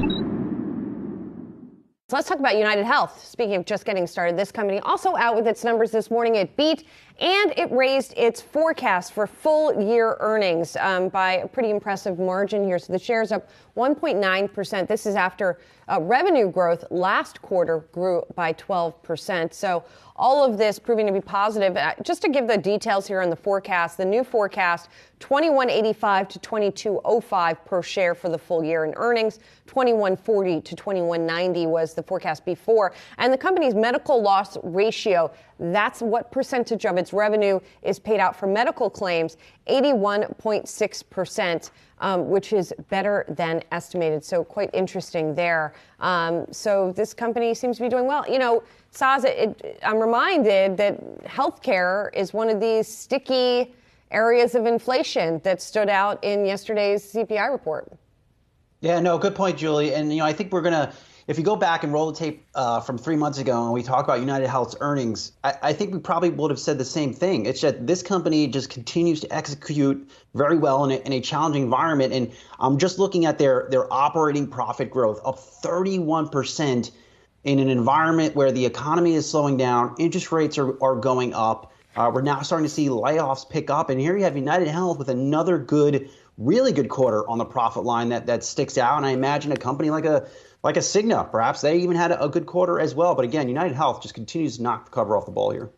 So let's talk about UnitedHealth. Speaking of just getting started, this company also out with its numbers this morning. It beat and it raised its forecast for full year earnings by a pretty impressive margin here. So the share's up 1.9%. This is after revenue growth last quarter grew by 12%. So all of this proving to be positive. Just to give the details here on the forecast, the new forecast, $21.85 to $22.05 per share for the full year in earnings. $21.40 to $21.90 was the forecast before. And the company's medical loss ratio, that's what percentage of its revenue is paid out for medical claims, 81.6%, which is better than estimated. So quite interesting there. So this company seems to be doing well. You know, Saz, I'm reminded that healthcare is one of these sticky areas of inflation that stood out in yesterday's CPI report. Yeah, no, good point, Julie. And, I think we're going to, if you go back and roll the tape from 3 months ago and we talk about UnitedHealth's earnings, I think we probably would have said the same thing. It's that this company just continues to execute very well in a challenging environment. And I'm just looking at their operating profit growth, up 31% in an environment where the economy is slowing down, interest rates are going up. We're now starting to see layoffs pick up. And here you have UnitedHealth with another really good quarter on the profit line that sticks out. And I imagine a company like a Cigna, perhaps they even had a good quarter as well. But again, UnitedHealth just continues to knock the cover off the ball here.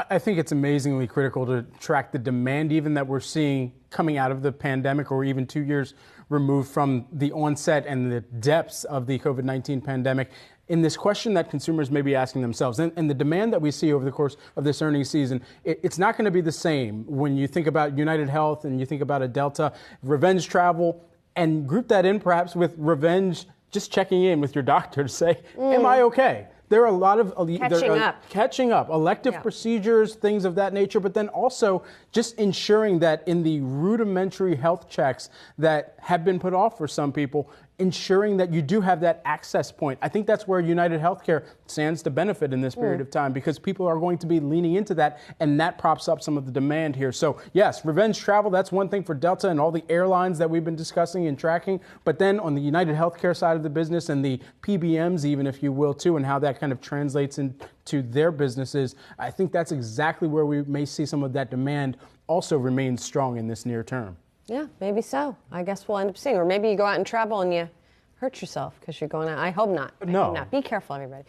I think it's amazingly critical to track the demand even that we're seeing coming out of the pandemic, or even 2 years removed from the onset and the depths of the COVID-19 pandemic, in this question that consumers may be asking themselves. And the demand that we see over the course of this earnings season, it's not going to be the same when you think about UnitedHealth and you think about a Delta, revenge travel, and group that in perhaps with revenge, just checking in with your doctor to say, am I okay? There are a lot of catching up, elective procedures, things of that nature, but then also just ensuring that in the rudimentary health checks that have been put off for some people, ensuring that you do have that access point. I think that's where United Healthcare stands to benefit in this period of time, because people are going to be leaning into that, and that props up some of the demand here. So yes, revenge travel, that's one thing for Delta and all the airlines that we've been discussing and tracking. But then on the United Healthcare side of the business and the PBMs, even if you will, too, and how that kind of translates into their businesses, I think that's exactly where we may see some of that demand also remain strong in this near term. Yeah, maybe so. I guess we'll end up seeing. Or maybe you go out and travel and you hurt yourself because you're going out. I hope not. No. I hope not. Be careful, everybody.